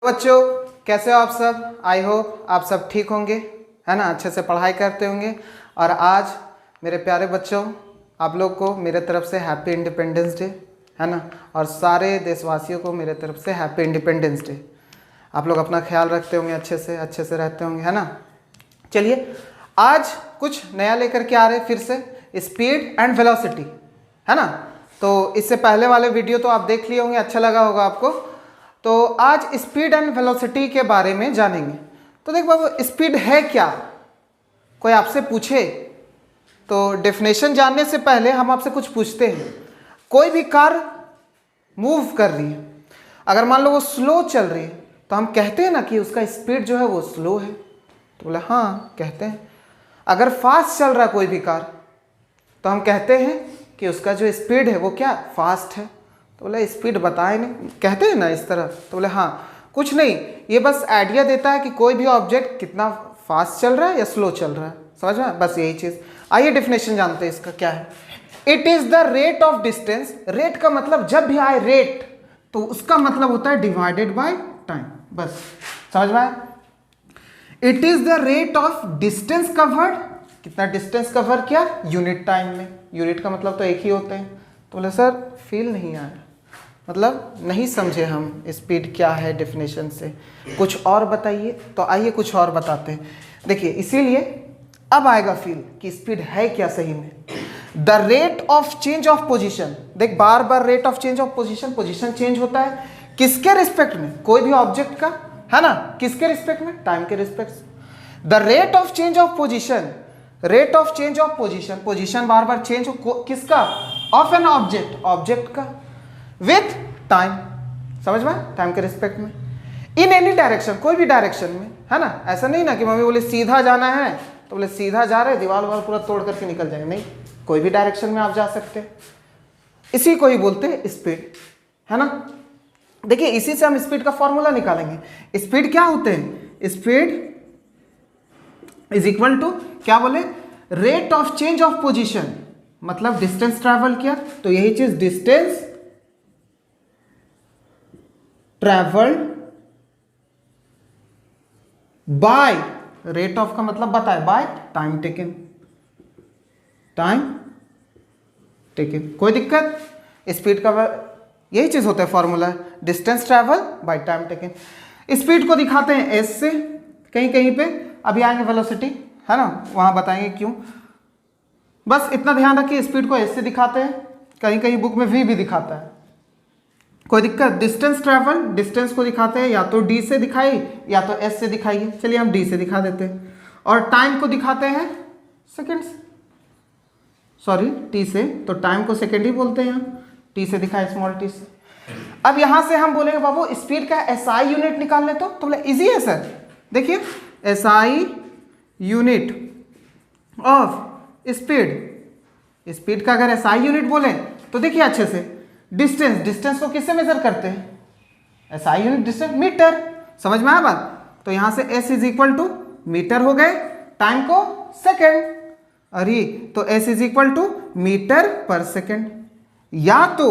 बच्चों कैसे हो आप सब। आई होप आप सब ठीक होंगे, है ना, अच्छे से पढ़ाई करते होंगे। और आज मेरे प्यारे बच्चों, आप लोग को मेरे तरफ से हैप्पी इंडिपेंडेंस डे, है ना। और सारे देशवासियों को मेरे तरफ से हैप्पी इंडिपेंडेंस डे। आप लोग अपना ख्याल रखते होंगे, अच्छे से रहते होंगे, है ना। चलिए आज कुछ नया लेकर के आ रहे हैं, फिर से स्पीड एंड वेलोसिटी, है ना। तो इससे पहले वाले वीडियो तो आप देख लिए होंगे, अच्छा लगा होगा आपको। तो आज स्पीड एंड वेलोसिटी के बारे में जानेंगे। तो देख बाबू, स्पीड है क्या, कोई आपसे पूछे तो डेफिनेशन जानने से पहले हम आपसे कुछ पूछते हैं। कोई भी कार मूव कर रही है, अगर मान लो वो स्लो चल रही है तो हम कहते हैं ना कि उसका स्पीड जो है वो स्लो है। तो बोले हाँ कहते हैं। अगर फास्ट चल रहा है कोई भी कार तो हम कहते हैं कि उसका जो स्पीड है वो क्या, फास्ट है। तो बोले स्पीड बताए नहीं, कहते हैं ना इस तरह। तो बोले हाँ, कुछ नहीं, ये बस आइडिया देता है कि कोई भी ऑब्जेक्ट कितना फास्ट चल रहा है या स्लो चल रहा है, समझ में, बस यही चीज़। आइए डेफिनेशन जानते हैं इसका क्या है। It is the rate of distance. Rate का मतलब जब भी आए रेट तो उसका मतलब होता है डिवाइडेड बाय टाइम, बस समझ में आया। It is the rate of distance covered, कितना डिस्टेंस कवर किया यूनिट टाइम में। यूनिट का मतलब तो एक ही होते हैं। तो बोले सर फील नहीं आया, मतलब नहीं समझे हम स्पीड क्या है डेफिनेशन से, कुछ और बताइए। तो आइए कुछ और बताते हैं। देखिए इसीलिए अब आएगा फील कि स्पीड है क्या सही में। The rate of change of position. देख बार बार rate of change of position, position change होता है किसके रिस्पेक्ट में, कोई भी ऑब्जेक्ट का, है ना, किसके रिस्पेक्ट में, टाइम के रिस्पेक्ट से। The rate of change of position, rate of change of position, position bar bar change हो किसका, ऑफ एन ऑब्जेक्ट, ऑब्जेक्ट का, विथ टाइम, समझ में, टाइम के रिस्पेक्ट में। इन एनी डायरेक्शन, कोई भी डायरेक्शन में, है ना। ऐसा नहीं ना कि मम्मी बोले सीधा जाना है तो बोले सीधा जा रहे, दीवार वाल पूरा तोड़ करके निकल जाएंगे, नहीं, कोई भी डायरेक्शन में आप जा सकते। इसी को ही बोलते हैं स्पीड, है ना। देखिए इसी से हम स्पीड का फॉर्मूला निकालेंगे। स्पीड क्या होते हैं, स्पीड इज इक्वल टू क्या बोले, rate of change of position, मतलब डिस्टेंस ट्रैवल किया तो यही चीज distance travelled bye, rate of का मतलब बताए bye time taken, time taken. कोई दिक्कत, स्पीड का यही चीज होता है formula, distance travel by time taken. Speed को दिखाते हैं एस से, कहीं कहीं पे अभी आएंगे वेलोसिटी, है ना, वहां बताएंगे क्यों। बस इतना ध्यान रखिए, स्पीड को एस से दिखाते हैं, कहीं कहीं बुक में वी भी दिखाता है, कोई दिक्कत। डिस्टेंस ट्रैवल, डिस्टेंस को दिखाते हैं या तो डी से दिखाई या तो एस से दिखाइए। चलिए हम डी से दिखा देते हैं। और टाइम को दिखाते हैं सेकेंड्स, सॉरी टी से, तो टाइम को सेकेंड ही बोलते हैं, टी से दिखाए, स्मॉल टी से। अब यहां से हम बोलेंगे बाबू स्पीड का एसआई यूनिट निकालने, तो बोले इजी है सर। देखिए SI unit of speed, speed का अगर एसआई यूनिट बोले तो देखिए अच्छे से, डिस्टेंस, डिस्टेंस को किससे मेजर करते हैं, एसआई यूनिट डिस्टेंस मीटर, समझ में आया बात। तो यहां से S is equal to metre हो गए, टाइम को सेकेंड, अरे तो S is equal to metre पर सेकेंड, या तो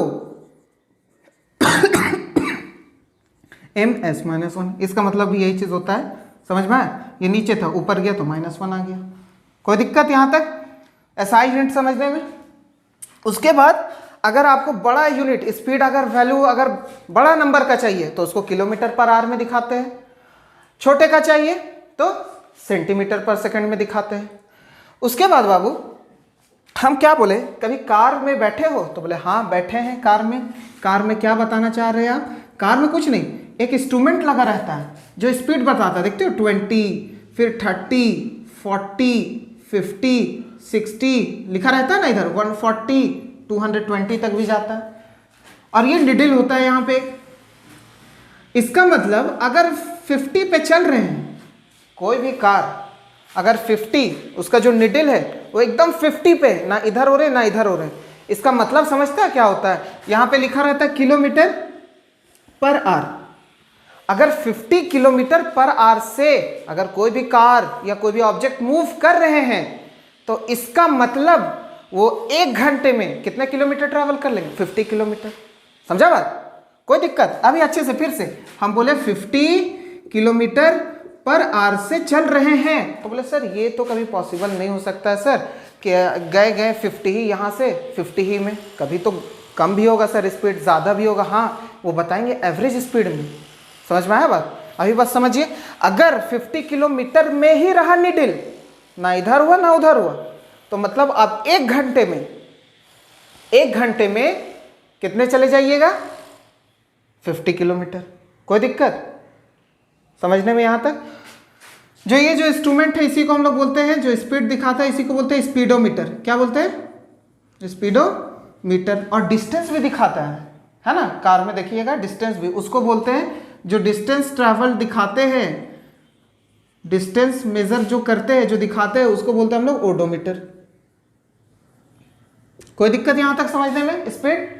एम एस माइनस वन, इसका मतलब भी यही चीज होता है, समझ में आया। ये नीचे था, ऊपर गया तो -1 आ गया। कोई दिक्कत यहां तक एसआई यूनिट समझने में। उसके बाद अगर आपको बड़ा यूनिट स्पीड, अगर वैल्यू अगर बड़ा नंबर का चाहिए तो उसको किलोमीटर पर आवर में दिखाते हैं, छोटे का चाहिए तो सेंटीमीटर पर सेकंड में दिखाते हैं। उसके बाद बाबू हम क्या बोले, कभी कार में बैठे हो तो बोले हाँ बैठे हैं कार में। कार में क्या बताना चाह रहे हैं आप, कार में कुछ नहीं, एक इंस्ट्रूमेंट लगा रहता है जो स्पीड बताता है, देखते हो 20, फिर 30, 40, 50, 60 लिखा रहता है ना, इधर 140, 220 तक भी जाता है। और ये निडल होता है यहाँ पे। इसका मतलब अगर 50 पे चल रहे हैं, कोई भी कार अगर 50, उसका जो निडल है वो एकदम 50 पे, ना इधर हो रहे ना इधर हो रहे, इसका मतलब समझता है क्या होता है, यहाँ पे लिखा रहता है किलोमीटर पर आवर। अगर 50 किलोमीटर पर आवर से अगर कोई भी कार या कोई भी ऑब्जेक्ट मूव कर रहे हैं तो इसका मतलब वो 1 घंटे में कितने किलोमीटर ट्रैवल कर लेंगे, 50 किलोमीटर, समझा बात। कोई दिक्कत? अभी अच्छे से फिर से हम बोले 50 किलोमीटर पर आवर से चल रहे हैं, तो बोले सर ये तो कभी पॉसिबल नहीं हो सकता है सर, कि गए 50 ही यहाँ से 50 ही में, कभी तो कम भी होगा सर, स्पीड ज़्यादा भी होगा। हाँ वो बताएंगे एवरेज स्पीड में। समझ में आया बात? अभी बस समझिए, अगर 50 किलोमीटर में ही रहा नीडल, ना इधर हुआ ना उधर हुआ, तो मतलब आप एक घंटे में कितने चले जाइएगा? 50 किलोमीटर। कोई दिक्कत समझने में यहाँ तक? जो ये जो इंस्ट्रूमेंट है इसी को हम लोग बोलते हैं, जो स्पीड दिखाता है इसी को बोलते हैं स्पीडोमीटर। क्या बोलते हैं? स्पीडोमीटर। और डिस्टेंस भी दिखाता है ना, कार में देखिएगा डिस्टेंस भी, उसको बोलते हैं, जो डिस्टेंस ट्रैवल दिखाते हैं, डिस्टेंस मेजर जो करते हैं, जो दिखाते हैं, उसको बोलते हैं हम लोग ओडोमीटर। कोई दिक्कत यहां तक समझने में? स्पीड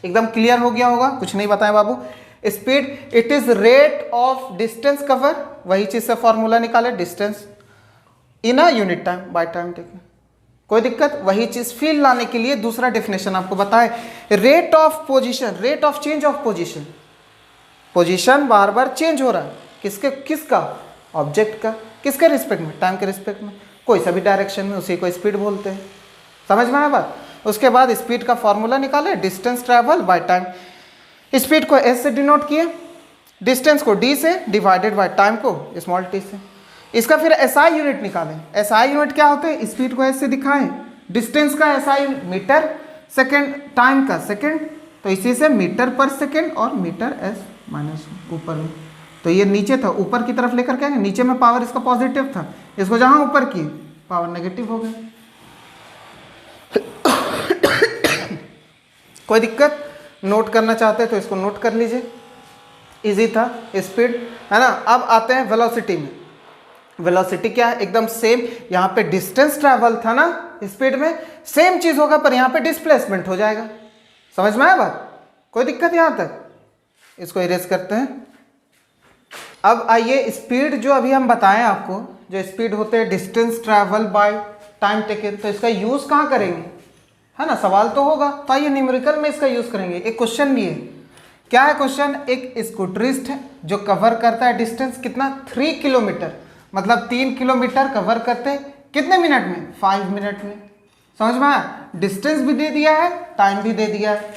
एकदम क्लियर हो गया होगा, कुछ नहीं बताएं बाबू। Speed it is rate of distance cover, वही चीज से फॉर्मूला निकाले, distance in a unit time by time taken. कोई दिक्कत? वही चीज फील लाने के लिए दूसरा डेफिनेशन आपको बताए, rate of position, rate of change of position. Position bar bar change हो रहा है, किसका? ऑब्जेक्ट का। किसके रिस्पेक्ट में? टाइम के रिस्पेक्ट में, कोई सा भी डायरेक्शन में, उसी को स्पीड बोलते हैं। समझ में आया बात? उसके बाद स्पीड का फॉर्मूला निकाले, distance travel by time. Speed को एस से डिनोट किए, डिस्टेंस को डी से, डिवाइडेड बाय टाइम को स्मॉल टी से। इसका फिर एसआई यूनिट निकालें। एसआई यूनिट क्या होते हैं? स्पीड को एस से दिखाएं, डिस्टेंस का एसआई मीटर, सेकेंड, टाइम का सेकेंड, तो इसी से मीटर पर सेकेंड और मीटर एस माइनस ऊपर में। तो ये नीचे था, ऊपर की तरफ लेकर के आएंगे, नीचे में पावर इसका पॉजिटिव था, इसको जहां ऊपर की पावर नेगेटिव हो गया। कोई दिक्कत? नोट करना चाहते हैं तो इसको नोट कर लीजिए, इजी था स्पीड, है ना। अब आते हैं वेलोसिटी में। वेलोसिटी क्या है? एकदम सेम, यहाँ पे डिस्टेंस ट्रैवल था ना स्पीड में, सेम चीज होगा पर यहाँ पे डिस्प्लेसमेंट हो जाएगा। समझ में आया बात? कोई दिक्कत यहाँ तक? इसको इरेज करते हैं। अब आइए, स्पीड जो अभी हम बताएं आपको, जो स्पीड होते हैं distance travel by time taken, तो इसका यूज कहाँ करेंगे, है ना, सवाल तो होगा। तो आइए न्यूमेरिकल में इसका यूज करेंगे। एक क्वेश्चन भी है। क्या है क्वेश्चन? एक स्कूटरिस्ट है जो कवर करता है डिस्टेंस कितना? 3 किलोमीटर, मतलब 3 किलोमीटर कवर करते कितने मिनट में? 5 मिनट में। समझ में आया? डिस्टेंस भी दे दिया है, टाइम भी दे दिया है।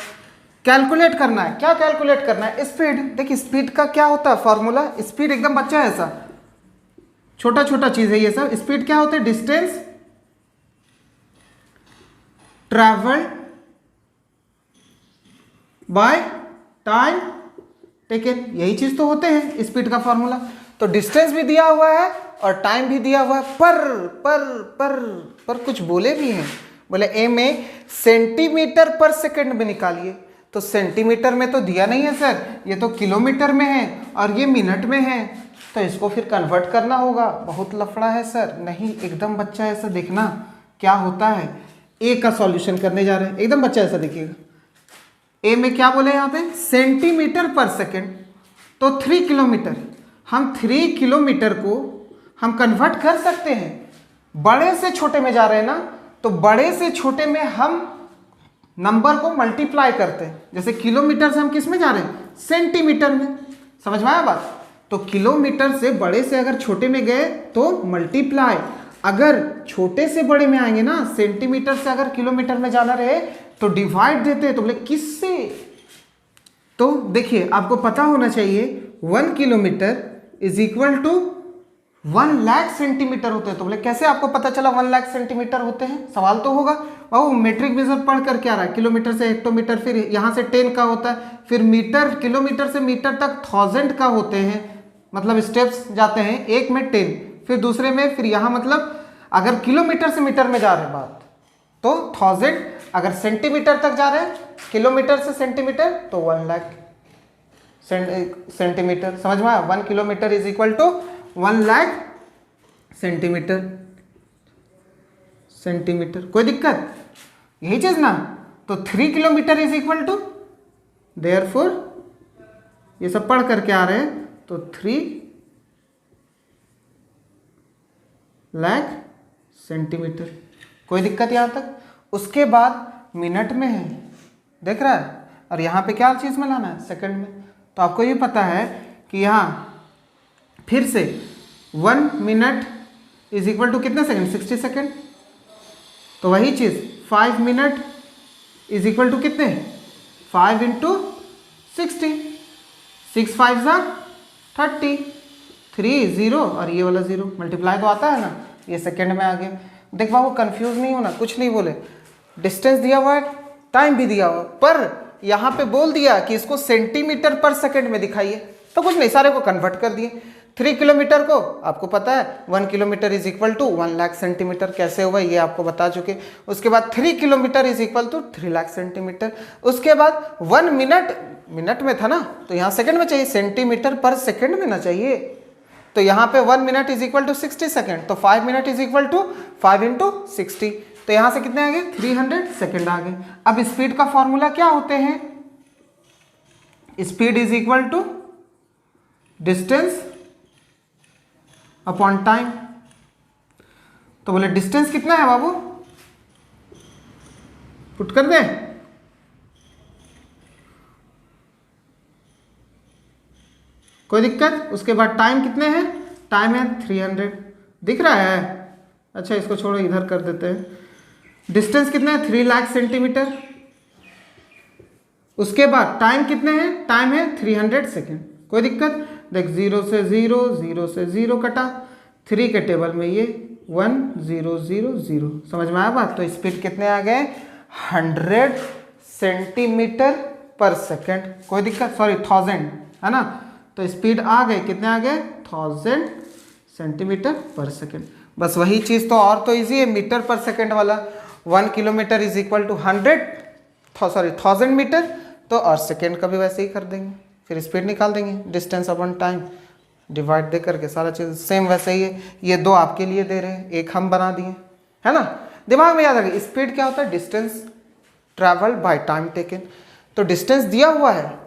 कैलकुलेट करना है। क्या कैलकुलेट करना है? स्पीड। देखिए स्पीड का क्या होता है फॉर्मूला, स्पीड एकदम बच्चा है ऐसा, छोटा छोटा चीज है ये सब। स्पीड क्या होता है? Distance travel by time taken, यही चीज तो होते हैं स्पीड का फॉर्मूला। तो डिस्टेंस भी दिया हुआ है और टाइम भी दिया हुआ है, पर कुछ बोले भी हैं। बोले ए में सेंटीमीटर पर सेकंड में निकालिए, तो सेंटीमीटर में तो दिया नहीं है सर, ये तो किलोमीटर में है और ये मिनट में है, तो इसको फिर कन्वर्ट करना होगा। बहुत लफड़ा है सर। नहीं, एकदम बच्चा ऐसा देखना क्या होता है। ए का सॉल्यूशन करने जा रहे हैं, एकदम बच्चा ऐसा देखिएगा। ए में क्या बोले यहाँ पे? सेंटीमीटर पर सेकंड, तो 3 किलोमीटर। हम 3 किलोमीटर को हम कन्वर्ट कर सकते हैं, बड़े से छोटे में जा रहे हैं ना, तो बड़े से छोटे में हम नंबर को मल्टीप्लाई करते हैं। जैसे किलोमीटर से हम किस में जा रहे हैं? सेंटीमीटर में। समझ में आया बात? तो किलोमीटर से बड़े से अगर छोटे में गए तो मल्टीप्लाई, अगर छोटे से बड़े में आएंगे ना, सेंटीमीटर से अगर किलोमीटर में जाना रहे तो डिवाइड देते हैं। तो बोले किससे? तो देखिए आपको पता होना चाहिए 1 kilometre is equal to 1 lakh centimetre होते हैं। तो बोले कैसे आपको पता चला 1 लाख सेंटीमीटर होते हैं? सवाल तो होगा। और मेट्रिक मेजर पढ़ कर क्या रहा है? किलोमीटर से हेक्टोमीटर, फिर यहाँ से 10 का होता है, फिर मीटर, किलोमीटर से मीटर तक 1000 का होते हैं, मतलब स्टेप्स जाते हैं, एक में 10, फिर दूसरे में, फिर यहाँ मतलब अगर किलोमीटर से मीटर में जा रहे हैं बात तो 1000, अगर सेंटीमीटर तक जा रहे हैं किलोमीटर से सेंटीमीटर तो 1 लाख सेंटीमीटर। समझ में आया? 1 kilometre is equal to 1 lakh centimetre. कोई दिक्कत? यही चीज ना। तो 3 kilometre is equal to, therefore ये सब पढ़ करके आ रहे हैं, तो 3 लाख सेंटीमीटर। कोई दिक्कत यहां तक? उसके बाद मिनट में है, देख रहा है? और यहाँ पे क्या चीज़ में लाना है, सेकंड में। तो आपको ये पता है कि यहाँ फिर से 1 मिनट इज इक्वल टू कितने सेकंड, 60 सेकंड। तो वही चीज़ 5 मिनट इज इक्वल टू कितने, 5 इंटू 60, 6 5 जा 30, 3 0 और ये वाला 0, मल्टीप्लाई तो आता है ना, ये सेकंड में आ गया। देख बाबू कंफ्यूज नहीं होना, कुछ नहीं बोले, डिस्टेंस दिया हुआ है, टाइम भी दिया हुआ, पर यहाँ पे बोल दिया कि इसको सेंटीमीटर पर सेकंड में दिखाइए, तो कुछ नहीं, सारे को कन्वर्ट कर दिए। 3 किलोमीटर को आपको पता है 1 kilometre is equal to 1 lakh centimetre, कैसे हुआ ये आपको बता चुके। उसके बाद 3 kilometre is equal to 3 lakh centimetre. उसके बाद 1 मिनट में था ना, तो यहाँ सेकंड में चाहिए, सेंटीमीटर पर सेकंड में ना चाहिए। तो यहाँ पे 1 minute is equal to 60 second, तो 5 minute is equal to 5 into 60, तो यहाँ से कितने आ गए, 300 सेकंड आ गए। अब स्पीड का फॉर्मूला क्या होते हैं, speed is equal to distance upon time. तो बोले डिस्टेंस कितना है बाबू, पुट कर दे, कोई दिक्कत। उसके बाद टाइम कितने हैं, टाइम है 300, दिख रहा है, अच्छा इसको छोड़ो इधर कर देते हैं। डिस्टेंस कितने हैं, 3 लाख सेंटीमीटर। उसके बाद टाइम कितने हैं, टाइम है 300 सेकेंड, कोई दिक्कत। देख 0 से 0, 0 से 0 कटा, 3 के टेबल में ये 1 0 0 0, समझ में आया बात। तो स्पीड कितने आ गए, 100 सेंटीमीटर पर सेकेंड, कोई दिक्कत, सॉरी 1000 है ना। तो स्पीड आ गए, कितने आ गए, 1000 सेंटीमीटर पर सेकेंड। बस वही चीज़ तो, और तो इजी है, मीटर पर सेकेंड वाला। 1 kilometre is equal to 1000 metre, तो और सेकेंड का भी वैसे ही कर देंगे, फिर स्पीड निकाल देंगे, डिस्टेंस अपॉन टाइम डिवाइड दे करके, सारा चीज़ सेम वैसे ही है। ये 2 आपके लिए दे रहे हैं, एक हम बना दिए, है ना। दिमाग में याद रखिए, स्पीड क्या होता है, distance travel by time taken. तो डिस्टेंस दिया हुआ है,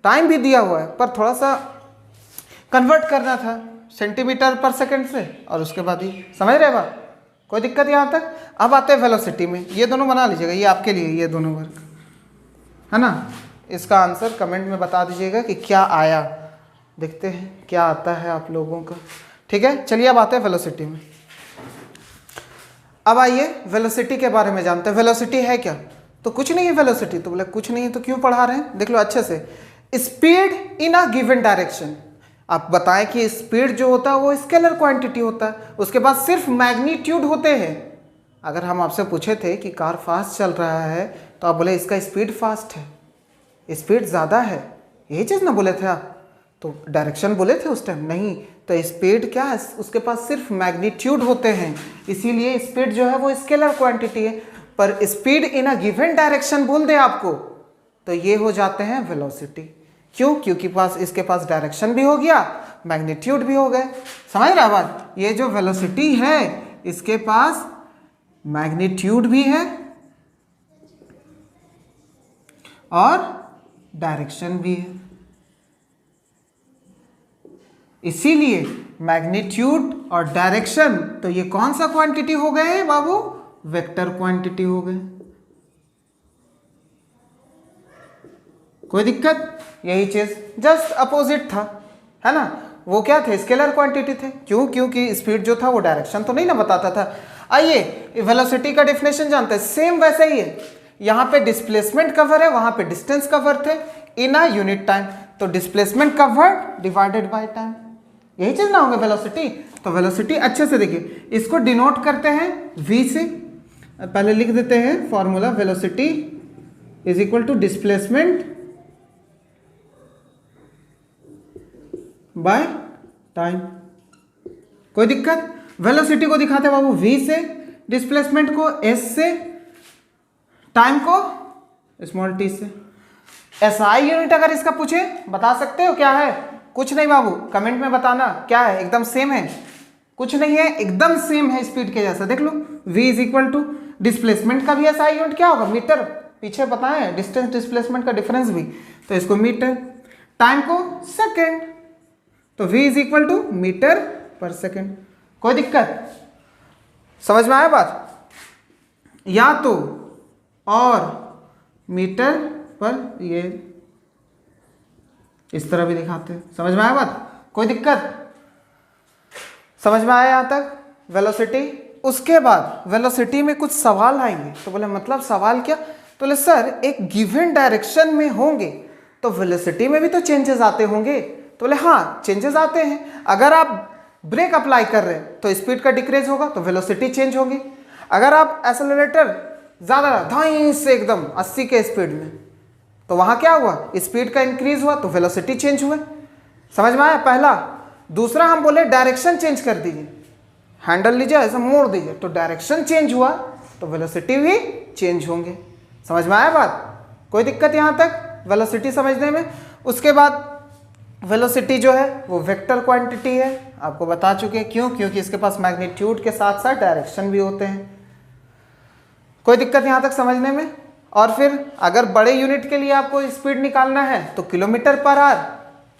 टाइम भी दिया हुआ है, पर थोड़ा सा कन्वर्ट करना था सेंटीमीटर पर सेकंड से, और उसके बाद ही, समझ रहे बात, कोई दिक्कत यहाँ तक। अब आते हैं वेलोसिटी में, ये दोनों बना लीजिएगा, ये आपके लिए, ये दोनों वर्क, है ना। इसका आंसर कमेंट में बता दीजिएगा कि क्या आया, देखते हैं क्या आता है आप लोगों का, ठीक है। चलिए अब आते हैं वेलोसिटी में। अब आइए वेलोसिटी के बारे में जानते हैं। वेलोसिटी है क्या, तो कुछ नहीं है वेलोसिटी। तो बोले कुछ नहीं है तो क्यों पढ़ा रहे हैं, देख लो अच्छे से। Speed in a given direction, आप बताएं कि स्पीड जो होता है वो स्केलर क्वांटिटी होता है, उसके बाद सिर्फ मैग्नीट्यूड होते हैं। अगर हम आपसे पूछे थे कि कार फास्ट चल रहा है, तो आप बोले इसका स्पीड फास्ट है, स्पीड ज़्यादा है, यही चीज़ ना बोले थे आप, तो डायरेक्शन बोले थे उस टाइम नहीं। तो स्पीड क्या है, उसके पास सिर्फ मैग्नीट्यूड होते हैं, इसीलिए स्पीड जो है वो स्केलर क्वांटिटी है। पर speed in a given direction बोल दे आपको, तो ये हो जाते हैं वेलोसिटी। क्यों, क्योंकि इसके पास डायरेक्शन भी हो गया, मैग्नीट्यूड भी हो गए, समझ रहा बात। ये जो वेलोसिटी है इसके पास मैग्नीट्यूड भी है और डायरेक्शन भी है, इसीलिए मैग्नीट्यूड और डायरेक्शन, तो ये कौन सा क्वांटिटी हो गए बाबू, वेक्टर क्वांटिटी हो गए, कोई दिक्कत। यही चीज जस्ट अपोजिट था, है ना। वो क्या थे, स्केलर क्वांटिटी थे, क्यों, क्योंकि स्पीड जो था वो डायरेक्शन तो नहीं ना बताता था। आइए वेलोसिटी का डेफिनेशन जानते हैं, सेम वैसे ही है। यहाँ पे डिस्प्लेसमेंट कवर है, वहां पे डिस्टेंस कवर थे इन अ यूनिट टाइम, तो displacement covered divided by time, यही चीज ना होगा वेलोसिटी। तो वेलोसिटी अच्छे से देखिए, इसको डिनोट करते हैं v से, पहले लिख देते हैं formula, velocity is equal to displacement by time, कोई दिक्कत। वेलोसिटी को दिखाते हैं बाबू v से, डिस्प्लेसमेंट को s से, टाइम को स्मॉल t से। SI यूनिट अगर इसका पूछे बता सकते हो क्या है, कुछ नहीं बाबू, कमेंट में बताना क्या है, एकदम सेम है, कुछ नहीं है, एकदम सेम है स्पीड के जैसा। देख लो v is equal to displacement का भी SI यूनिट क्या होगा, मीटर, पीछे बताएं डिस्टेंस डिस्प्लेसमेंट का डिफरेंस भी, तो इसको मीटर, टाइम को सेकेंड, तो v is equal to metre पर सेकेंड, कोई दिक्कत, समझ में आया बात। या तो और मीटर पर ये इस तरह भी दिखाते हैं। समझ में आया बात? कोई दिक्कत? समझ में आया यहाँ तक वेलोसिटी? उसके बाद वेलोसिटी में कुछ सवाल आएंगे। तो बोले मतलब सवाल क्या? तो बोले सर एक गिवन डायरेक्शन में होंगे तो वेलोसिटी में भी तो चेंजेस आते होंगे। तो बोले हाँ चेंजेस आते हैं। अगर आप ब्रेक अप्लाई कर रहे हैं तो स्पीड का डिक्रीज होगा तो वेलोसिटी चेंज होगी। अगर आप एक्सेलरेटर ज़्यादा धाई से एकदम 80 के स्पीड में तो वहाँ क्या हुआ? स्पीड का इंक्रीज हुआ तो वेलोसिटी चेंज हुआ। समझ में आया पहला? दूसरा हम बोले डायरेक्शन चेंज कर दीजिए, हैंडल लीजिए ऐसा मोड़ दीजिए तो डायरेक्शन चेंज हुआ तो वेलोसिटी भी चेंज होंगे। समझ में आया बात? कोई दिक्कत यहाँ तक वेलोसिटी समझने में? उसके बाद वेलोसिटी जो है वो वेक्टर क्वांटिटी है, आपको बता चुके हैं। क्यों? क्योंकि इसके पास मैग्नीट्यूड के साथ साथ डायरेक्शन भी होते हैं। कोई दिक्कत यहाँ तक समझने में? और फिर अगर बड़े यूनिट के लिए आपको स्पीड निकालना है तो किलोमीटर पर आवर,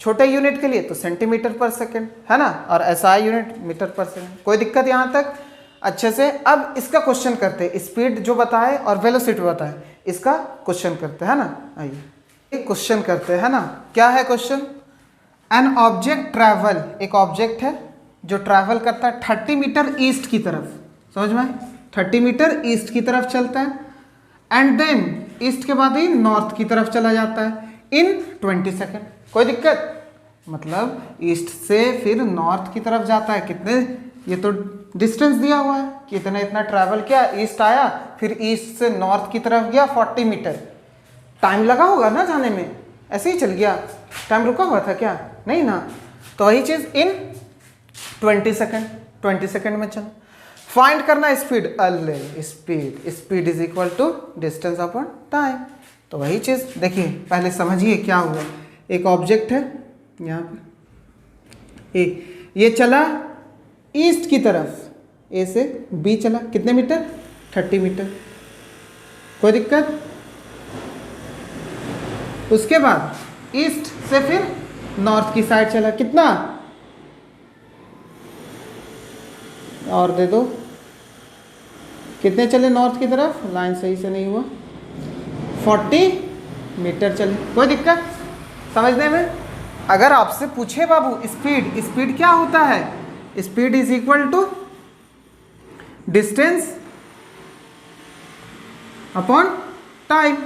छोटे यूनिट के लिए तो सेंटीमीटर पर सेकंड, है ना? और एसआई यूनिट मीटर पर सेकंड। कोई दिक्कत यहाँ तक? अच्छे से अब इसका क्वेश्चन करते हैं। स्पीड जो बताए और वेलोसिटी बताए इसका क्वेश्चन करते हैं ना। आइए क्वेश्चन करते हैं ना। क्या है क्वेश्चन? एन ऑब्जेक्ट ट्रैवल, एक ऑब्जेक्ट है जो ट्रैवल करता है 30 मीटर ईस्ट की तरफ। समझ में? 30 मीटर ईस्ट की तरफ चलता है एंड देन ईस्ट के बाद ही नॉर्थ की तरफ चला जाता है इन 20 सेकेंड। कोई दिक्कत? मतलब ईस्ट से फिर नॉर्थ की तरफ जाता है। कितने? ये तो डिस्टेंस दिया हुआ है कि इतना इतना ट्रैवल किया, ईस्ट आया, फिर ईस्ट से नॉर्थ की तरफ गया 40 मीटर। टाइम लगा होगा ना जाने में? ऐसे ही चल गया? टाइम रुका हुआ था क्या? नहीं ना। तो वही चीज इन 20 सेकेंड, 20 सेकेंड में चल। फाइंड करना स्पीड। अल्ले speed is equal to distance upon time. तो वही चीज देखिए पहले समझिए क्या हुआ। एक ऑब्जेक्ट है यहाँ पे ए, ये चला ईस्ट की तरफ, ए से बी चला कितने मीटर? 30 मीटर। कोई दिक्कत? उसके बाद ईस्ट से फिर नॉर्थ की साइड चला, कितना और दे दो, कितने चले नॉर्थ की तरफ? लाइन सही से नहीं हुआ, 40 मीटर चले। कोई दिक्कत समझने में? अगर आपसे पूछे बाबू स्पीड क्या होता है? Speed is equal to distance upon time.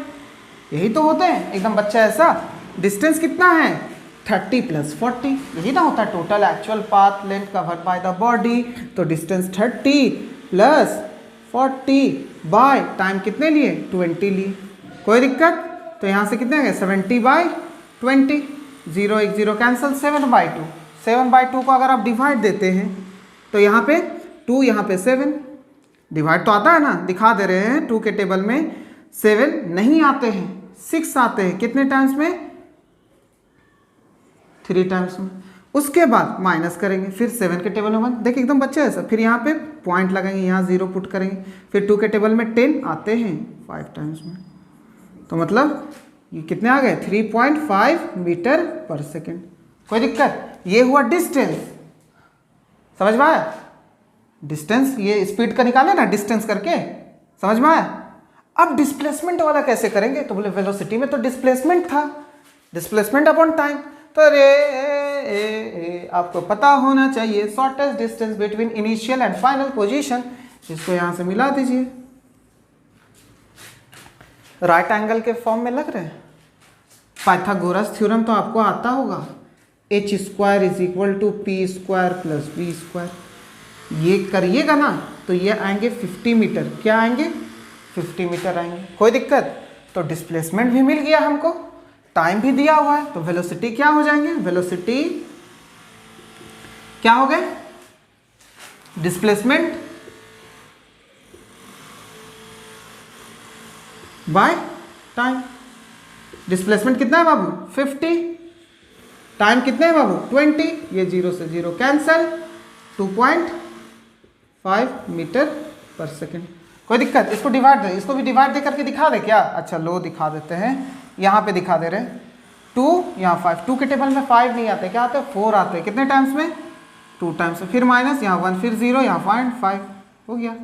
यही तो होते हैं एकदम बच्चा ऐसा। डिस्टेंस कितना है? 30 प्लस 40, यही ना होता है total actual path length covered by the body. तो डिस्टेंस 30 प्लस 40 बाय टाइम कितने लिए? 20 लिए। कोई दिक्कत? तो यहाँ से कितने आ गए? 70 बाई 20, 0 1 0 कैंसिल, 7/2। 7/2 को अगर आप डिवाइड देते हैं तो यहाँ पे 2, यहाँ पे 7, डिवाइड तो आता है ना, दिखा दे रहे हैं। 2 के टेबल में 7 नहीं आते हैं, 6 आते हैं। कितने टाइम्स में? 3 टाइम्स में। उसके बाद माइनस करेंगे, फिर 7 के टेबल में 1, देखिए एकदम बच्चा है सब। फिर यहाँ पे पॉइंट लगाएंगे, यहाँ 0 पुट करेंगे। फिर 2 के टेबल में 10 आते हैं 5 टाइम्स में। तो मतलब ये कितने आ गए? 3.5 मीटर पर सेकेंड। कोई दिक्कत? ये हुआ डिस्टेंस। समझ में आया? डिस्टेंस ये स्पीड का निकाले ना डिस्टेंस करके। समझ में आया? अब डिस्प्लेसमेंट वाला कैसे करेंगे? तो बोले वेलोसिटी में तो डिस्प्लेसमेंट था, डिस्प्लेसमेंट अपॉन टाइम। तो अरे आपको पता होना चाहिए shortest distance between initial and final position. इसको यहां से मिला दीजिए, राइट एंगल के फॉर्म में लग रहे हैं। पाइथागोरस थ्योरम तो आपको आता होगा, h² is equal to P square plus B square. ये करिएगा ना तो ये आएंगे 50 मीटर। क्या आएंगे? 50 मीटर आएंगे। कोई दिक्कत? तो डिस्प्लेसमेंट भी मिल गया हमको, टाइम भी दिया हुआ है। तो वेलोसिटी क्या हो जाएंगे? वेलोसिटी क्या हो गए? Displacement by time. डिस्प्लेसमेंट कितना है बाबू? 50। टाइम कितने है बाबू? 20। ये 0 से 0 कैंसल, 2.5 मीटर पर सेकेंड। कोई दिक्कत? इसको डिवाइड दे, इसको भी डिवाइड दे करके दिखा दे क्या? अच्छा लो दिखा देते हैं, यहाँ पे दिखा दे रहे हैं। 2 यहाँ 5, 2 के टेबल में 5 नहीं आते, क्या आते हैं? 4 आते हैं। कितने टाइम्स में? 2 टाइम्स में। फिर माइनस, यहाँ 1, फिर 0, यहाँ 0.5 हो गया।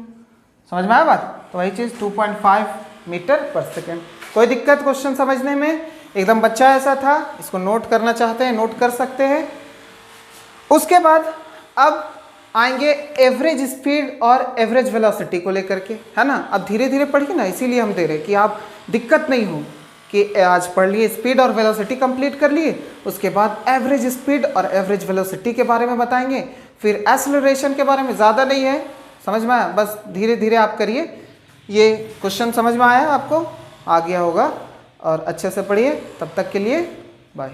समझ में आया बात? तो वही चीज़ 2.5 मीटर पर सेकेंड। कोई दिक्कत क्वेश्चन समझने में? एकदम बच्चा ऐसा था, इसको नोट करना चाहते हैं नोट कर सकते हैं। उसके बाद अब आएंगे एवरेज स्पीड और एवरेज वेलोसिटी को लेकर के, है ना। अब धीरे धीरे पढ़िए ना, इसीलिए हम दे रहे हैं कि आप दिक्कत नहीं हो कि आज पढ़ लिए, स्पीड और वेलोसिटी कंप्लीट कर लिए, उसके बाद एवरेज स्पीड और एवरेज वेलोसिटी के बारे में बताएंगे, फिर एक्सेलरेशन के बारे में। ज़्यादा नहीं है, समझ में आया? बस धीरे धीरे आप करिए। ये क्वेश्चन समझ में आया आपको? आ गया होगा। और अच्छे से पढ़िए। तब तक के लिए बाय।